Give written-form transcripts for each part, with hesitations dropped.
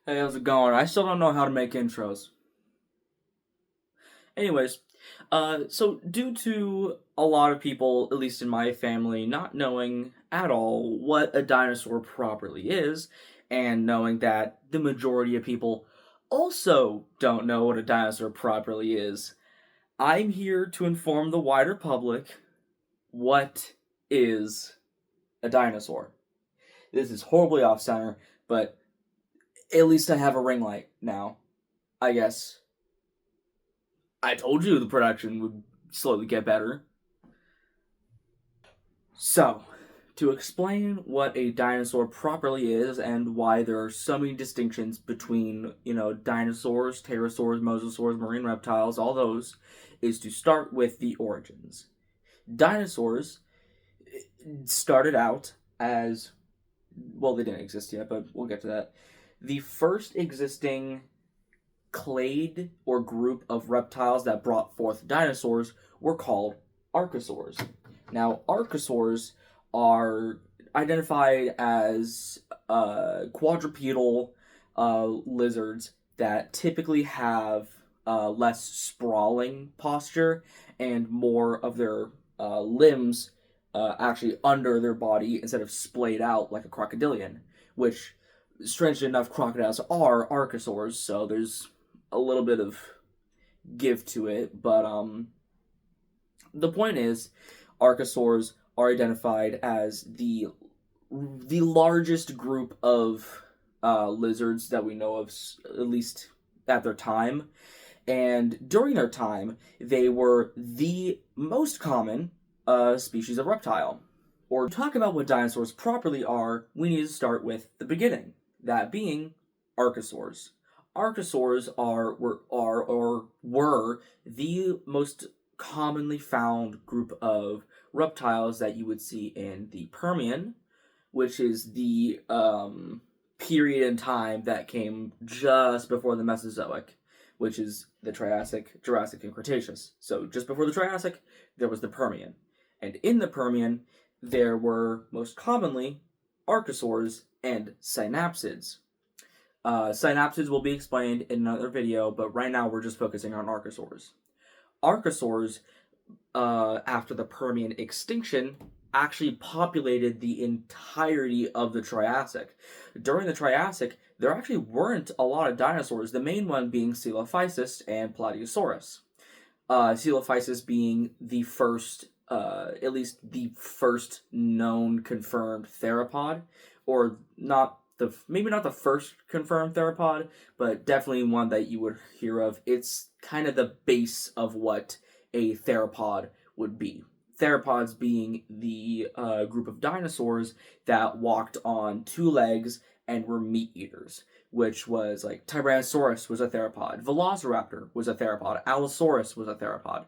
Hey, how's it going? I still don't know how to make intros. Anyways, so due to a lot of people, at least in my family, not knowing at all what a dinosaur properly is, and knowing that the majority of people also don't know what a dinosaur properly is, I'm here to inform the wider public what is a dinosaur. This is horribly off center, but at least I have a ring light now, I guess. I told you the production would slowly get better. So, to explain what a dinosaur properly is and why there are so many distinctions between, dinosaurs, pterosaurs, mosasaurs, marine reptiles, all those, is to start with the origins. Dinosaurs started out as, well, they didn't exist yet, but we'll get to that. The first existing clade or group of reptiles that brought forth dinosaurs were called archosaurs. Now, archosaurs are identified as quadrupedal lizards that typically have less sprawling posture and more of their limbs actually under their body instead of splayed out like a crocodilian, which, strangely enough, crocodiles are archosaurs, so there's a little bit of give to it, but the point is, archosaurs are identified as the largest group of lizards that we know of, at least at their time. And during their time, they were the most common species of reptile. Or to talk about what dinosaurs properly are, we need to start with the beginning, that being archosaurs. Archosaurs were the most commonly found group of reptiles that you would see in the Permian, which is the period in time that came just before the Mesozoic, which is the Triassic, Jurassic, and Cretaceous. So just before the Triassic, there was the Permian. And in the Permian, there were most commonly archosaurs and synapsids. Synapsids will be explained in another video, but right now we're just focusing on archosaurs. Archosaurs, after the Permian extinction, actually populated the entirety of the Triassic. During the Triassic, there actually weren't a lot of dinosaurs, the main one being Coelophysis and Plateosaurus. Coelophysis being the first, at least the first known confirmed theropod, or maybe not the first confirmed theropod, but definitely one that you would hear of. It's kind of the base of what a theropod would be. Theropods being the group of dinosaurs that walked on two legs and were meat eaters, which was like Tyrannosaurus was a theropod, Velociraptor was a theropod, Allosaurus was a theropod.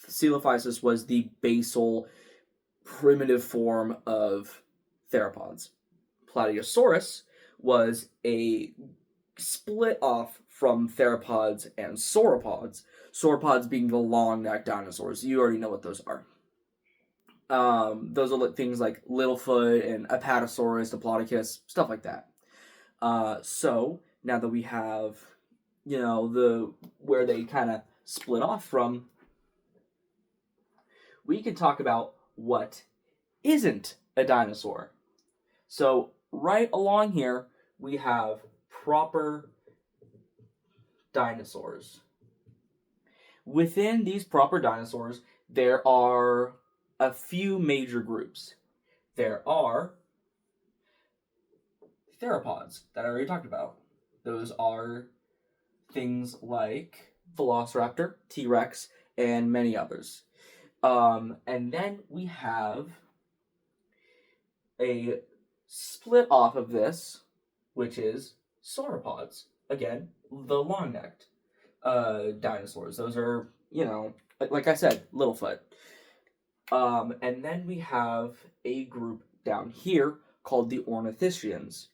Coelophysis was the basal, primitive form of theropods. Plateosaurus was a split off from theropods and sauropods. Sauropods being the long-necked dinosaurs. You already know what those are. Those are things like Littlefoot and Apatosaurus, Diplodocus, stuff like that. So now that we have, where they kind of split off from, we can talk about what isn't a dinosaur. So right along here, we have proper dinosaurs. Within these proper dinosaurs, there are a few major groups. There are theropods that I already talked about. Those are things like Velociraptor, T-Rex, and many others. And then we have a split off of this, which is sauropods. Again, the long-necked dinosaurs. Those are, like I said, Littlefoot. And then we have a group down here called the ornithischians,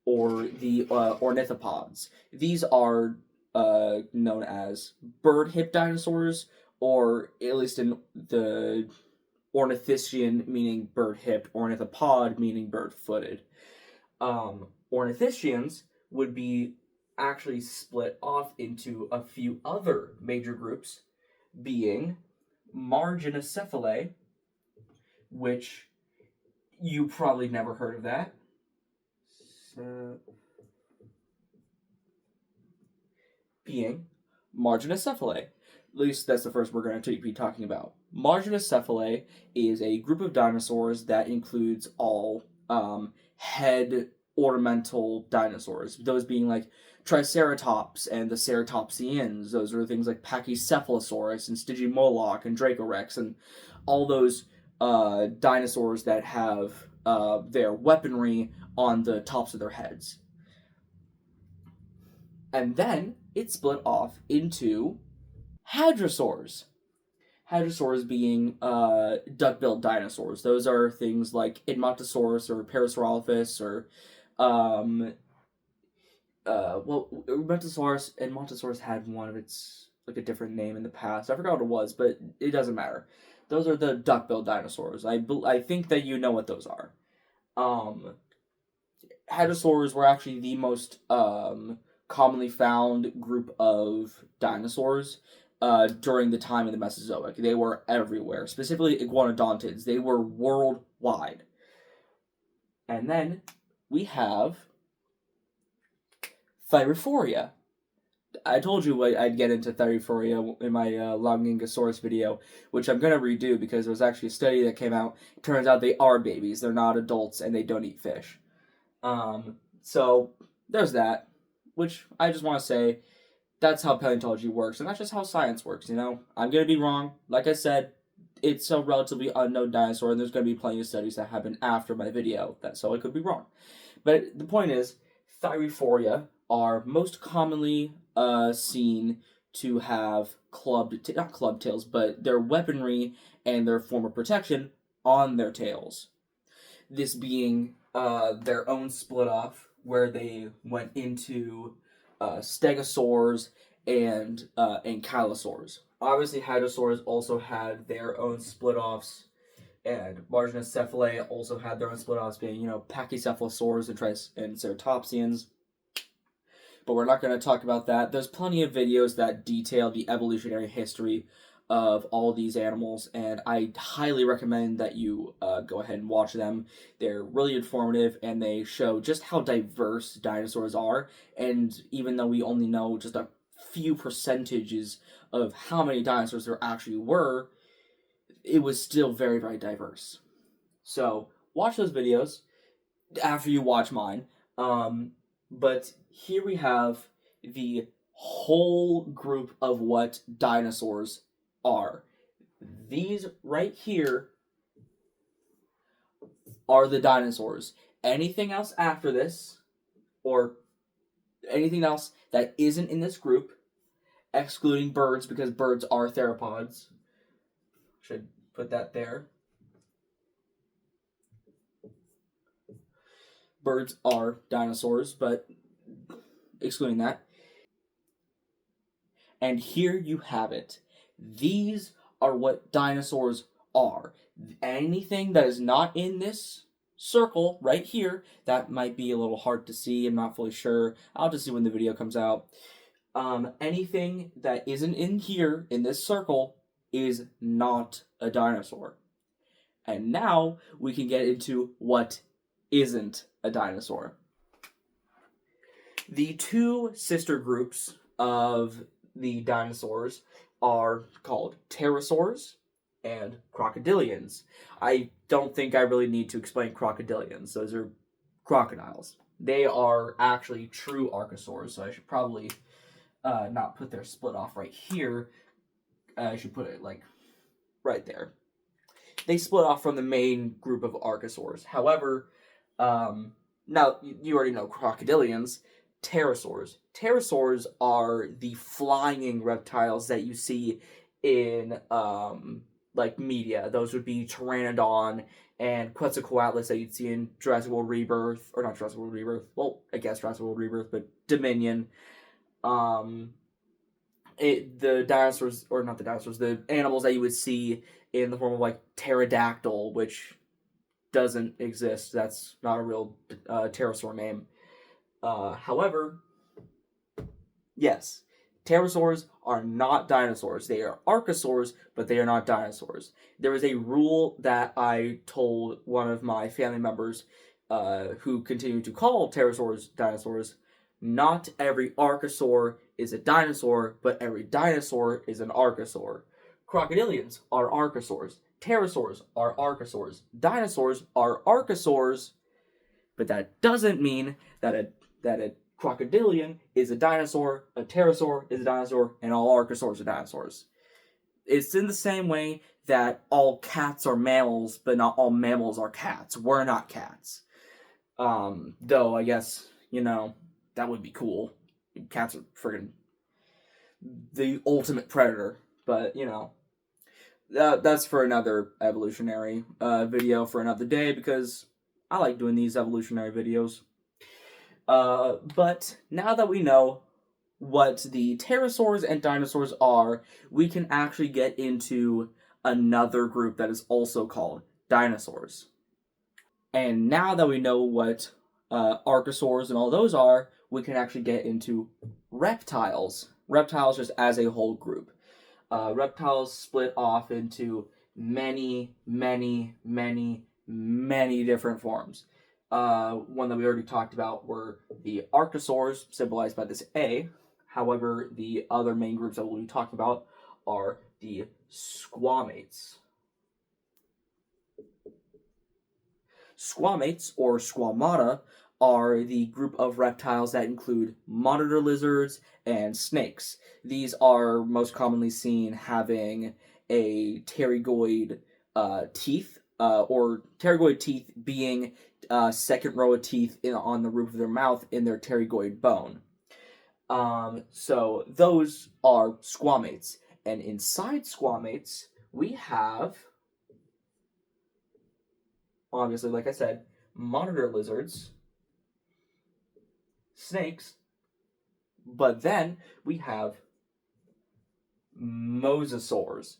or the ornithopods. These are known as bird-hip dinosaurs, or at least in the ornithischian meaning bird-hip, ornithopod meaning bird-footed. Ornithischians would be actually split off into a few other major groups, being Marginocephalae, which you probably never heard of that. So, being Marginocephalae. At least that's the first we're going to be talking about. Marginocephalae is a group of dinosaurs that includes all head ornamental dinosaurs. Those being like Triceratops and the Ceratopsians. Those are things like Pachycephalosaurus and Stygimoloch and Dracorex and all those dinosaurs that have their weaponry on the tops of their heads. And then it split off into hadrosaurs. Hadrosaurs being duck-billed dinosaurs. Those are things like Edmontosaurus or Parasaurolophus or Edmontosaurus had one of its like a different name in the past. I forgot what it was, but it doesn't matter. Those are the duck-billed dinosaurs. I think that you know what those are. Hadrosaurs were actually the most commonly found group of dinosaurs during the time of the Mesozoic. They were everywhere, specifically iguanodontids. They were worldwide. And then we have Thyrophoria. I told you I'd get into Thyrophoria in my Longingosaurus video, which I'm going to redo because there was actually a study that came out. It turns out they are babies. They're not adults, and they don't eat fish. So there's that, which I just want to say that's how paleontology works, and that's just how science works, you know? I'm going to be wrong. Like I said, it's a relatively unknown dinosaur, and there's going to be plenty of studies that happen after my video, so I could be wrong. But the point is, Thyrophoria are most commonly seen to have not club tails, but their weaponry and their form of protection on their tails. This being their own split off, where they went into stegosaurs and ankylosaurs. Obviously, hadrosaurs also had their own split offs, and Marginocephalae also had their own split offs, being Pachycephalosaurs and Ceratopsians. But we're not going to talk about that. There's plenty of videos that detail the evolutionary history of all these animals, and I highly recommend that you go ahead and watch them. They're really informative, and they show just how diverse dinosaurs are, and even though we only know just a few percentages of how many dinosaurs there actually were, it was still very, very diverse. So, watch those videos after you watch mine. But here we have the whole group of what dinosaurs are. These right here are the dinosaurs. Anything else after this, or anything else that isn't in this group, excluding birds, because birds are theropods. Should put that there. Birds are dinosaurs, but excluding that. And here you have it. These are what dinosaurs are. Anything that is not in this circle right here, that might be a little hard to see. I'm not fully sure. I'll just see when the video comes out. Anything that isn't in here, in this circle, is not a dinosaur. And now we can get into what isn't a dinosaur. The two sister groups of the dinosaurs are called pterosaurs and crocodilians. I don't think I really need to explain crocodilians. Those are crocodiles. They are actually true archosaurs, so I should probably not put their split off right here. I should put it like right there. They split off from the main group of archosaurs. However, now you already know crocodilians. Pterosaurs. Pterosaurs are the flying reptiles that you see in like media. Those would be Pteranodon and Quetzalcoatlus that you'd see in Jurassic World Rebirth, or not Jurassic World Rebirth. Well, I guess Jurassic World Rebirth, but Dominion. The dinosaurs, or not the dinosaurs, the animals that you would see in the form of like pterodactyl, which doesn't exist. That's not a real pterosaur name. However, Yes, pterosaurs are not dinosaurs. They are archosaurs, but they are not dinosaurs. There is a rule that I told one of my family members who continue to call pterosaurs dinosaurs. Not every archosaur is a dinosaur, but every dinosaur is an archosaur. Crocodilians are archosaurs. Pterosaurs are archosaurs. Dinosaurs are archosaurs, but that doesn't mean that a crocodilian is a dinosaur, a pterosaur is a dinosaur, and all archosaurs are dinosaurs. It's in the same way that all cats are mammals, but not all mammals are cats. We're not cats. Though I guess, that would be cool. Cats are friggin' the ultimate predator. But, that's for another evolutionary video for another day, because I like doing these evolutionary videos. But now that we know what the pterosaurs and dinosaurs are, we can actually get into another group that is also called dinosaurs. And now that we know what archosaurs and all those are, we can actually get into reptiles. Reptiles just as a whole group. Reptiles split off into many, many, many, many different forms. One that we already talked about were the archosaurs, symbolized by this A. However, the other main groups that we'll be talking about are the squamates. Squamates, or squamata, are the group of reptiles that include monitor lizards and snakes. These are most commonly seen having a pterygoid teeth, or pterygoid teeth being second row of teeth on the roof of their mouth in their pterygoid bone. So those are squamates. And inside squamates, we have, obviously, like I said, monitor lizards, snakes, but then we have mosasaurs,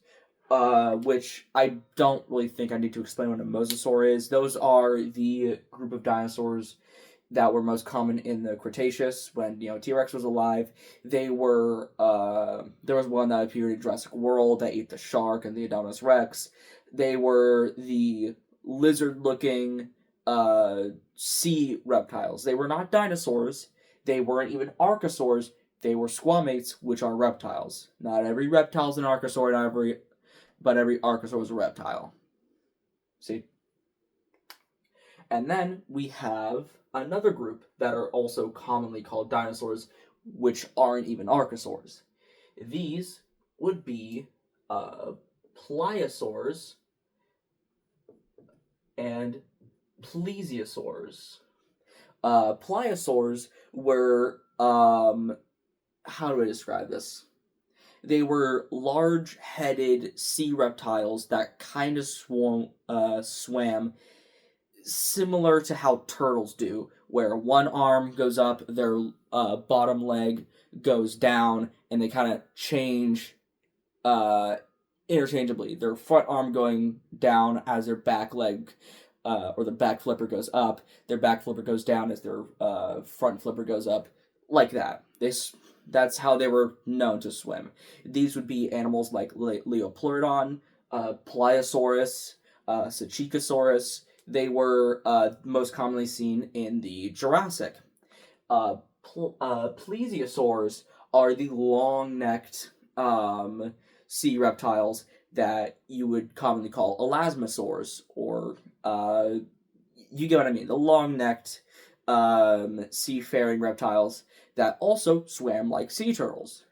which I don't really think I need to explain what a mosasaur is. Those are the group of dinosaurs that were most common in the Cretaceous when T-Rex was alive. They were there was one that appeared in Jurassic World that ate the shark and the Adonis Rex. They were the lizard-looking sea reptiles. They were not dinosaurs. They weren't even archosaurs. They were squamates, which are reptiles. Not every reptile is an archosaur, but every archosaur is a reptile. See? And then we have another group that are also commonly called dinosaurs, which aren't even archosaurs. These would be pliosaurs and plesiosaurs. Pliosaurs were, how do I describe this? They were large-headed sea reptiles that kind of swam similar to how turtles do, where one arm goes up, their bottom leg goes down, and they kind of change interchangeably. Their front arm going down as their back leg, or the back flipper goes up. Their back flipper goes down as their front flipper goes up, like that. That's how they were known to swim. These would be animals like Leopleurodon, Pliosaurus, Sachicosaurus. They were most commonly seen in the Jurassic. Plesiosaurs are the long-necked sea reptiles that you would commonly call elasmosaurs, or you get what I mean, the long-necked seafaring reptiles that also swam like sea turtles,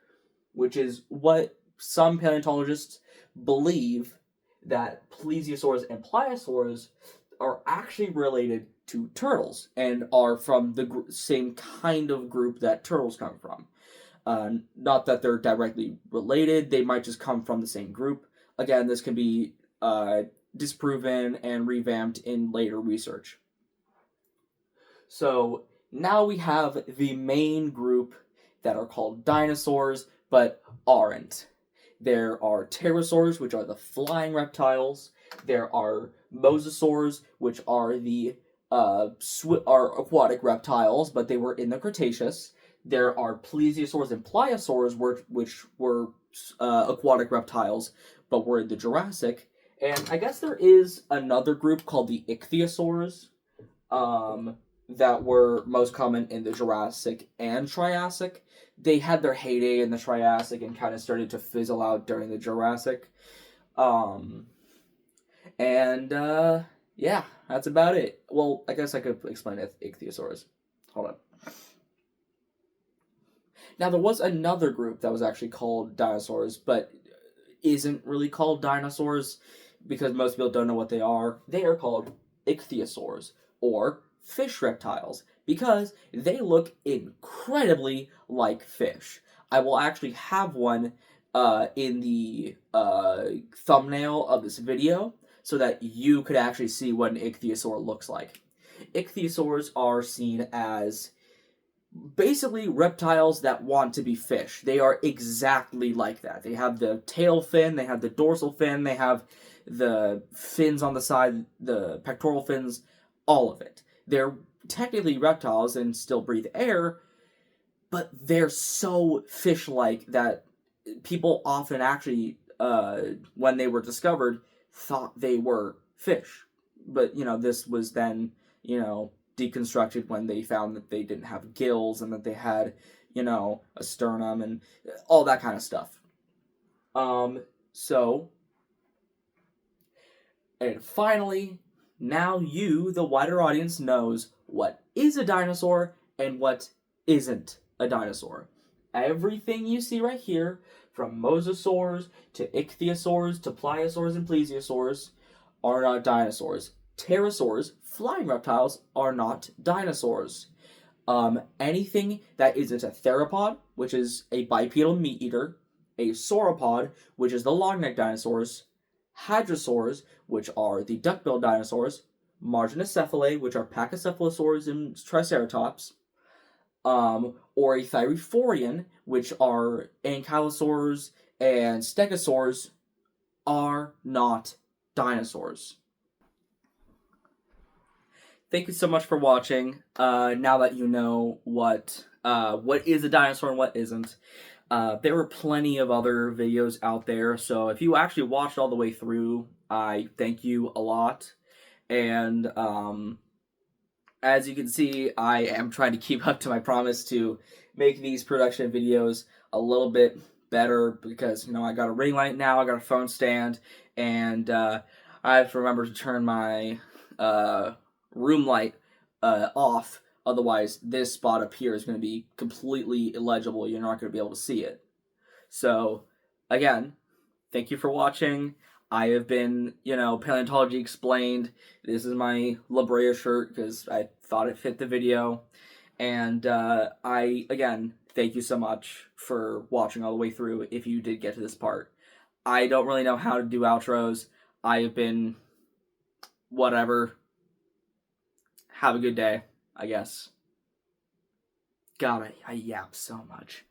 which is what some paleontologists believe, that plesiosaurs and pliosaurs are actually related to turtles and are from the same kind of group that turtles come from. Not that they're directly related, they might just come from the same group. Again, this can be disproven and revamped in later research. So now we have the main group that are called dinosaurs, but aren't. There are pterosaurs, which are the flying reptiles. There are mosasaurs, which are the are aquatic reptiles, but they were in the Cretaceous. There are plesiosaurs and pliosaurs, which were aquatic reptiles, but were in the Jurassic. And I guess there is another group called the ichthyosaurs, that were most common in the Jurassic and Triassic. They had their heyday in the Triassic and kind of started to fizzle out during the Jurassic. Yeah, that's about it. Well, I guess I could explain ichthyosaurs. Hold on. Now, there was another group that was actually called dinosaurs, but isn't really called dinosaurs because most people don't know what they are. They are called ichthyosaurs, or fish reptiles, because they look incredibly like fish. I will actually have one in the thumbnail of this video so that you could actually see what an ichthyosaur looks like. Ichthyosaurs are seen as basically reptiles that want to be fish. They are exactly like that. They have the tail fin, they have the dorsal fin, they have the fins on the side, the pectoral fins, all of it. They're technically reptiles and still breathe air, but they're so fish-like that people often actually, when they were discovered, thought they were fish. But, this was then, deconstructed when they found that they didn't have gills and that they had, a sternum and all that kind of stuff. And finally, now you, the wider audience, knows what is a dinosaur and what isn't a dinosaur. Everything you see right here, from mosasaurs to ichthyosaurs to pliosaurs and plesiosaurs, are not dinosaurs. Pterosaurs, flying reptiles, are not dinosaurs. Anything that isn't a theropod, which is a bipedal meat eater, a sauropod, which is the long-necked dinosaurs, hadrosaurs, which are the duck-billed dinosaurs, marginocephalae, which are pachycephalosaurs and triceratops, or a thyreophorian, which are ankylosaurs and stegosaurs, are not dinosaurs. Thank you so much for watching. Now that you know what is a dinosaur and what isn't, there were plenty of other videos out there, so if you actually watched all the way through, I thank you a lot. And as you can see, I am trying to keep up to my promise to make these production videos a little bit better because, I got a ring light now, I got a phone stand, and I have to remember to turn my room light off. Otherwise, this spot up here is going to be completely illegible. You're not going to be able to see it. So, again, thank you for watching. I have been, Paleontology Explained. This is my La Brea shirt because I thought it fit the video. And again, thank you so much for watching all the way through if you did get to this part. I don't really know how to do outros. I have been whatever. Have a good day, I guess. God, I yap so much.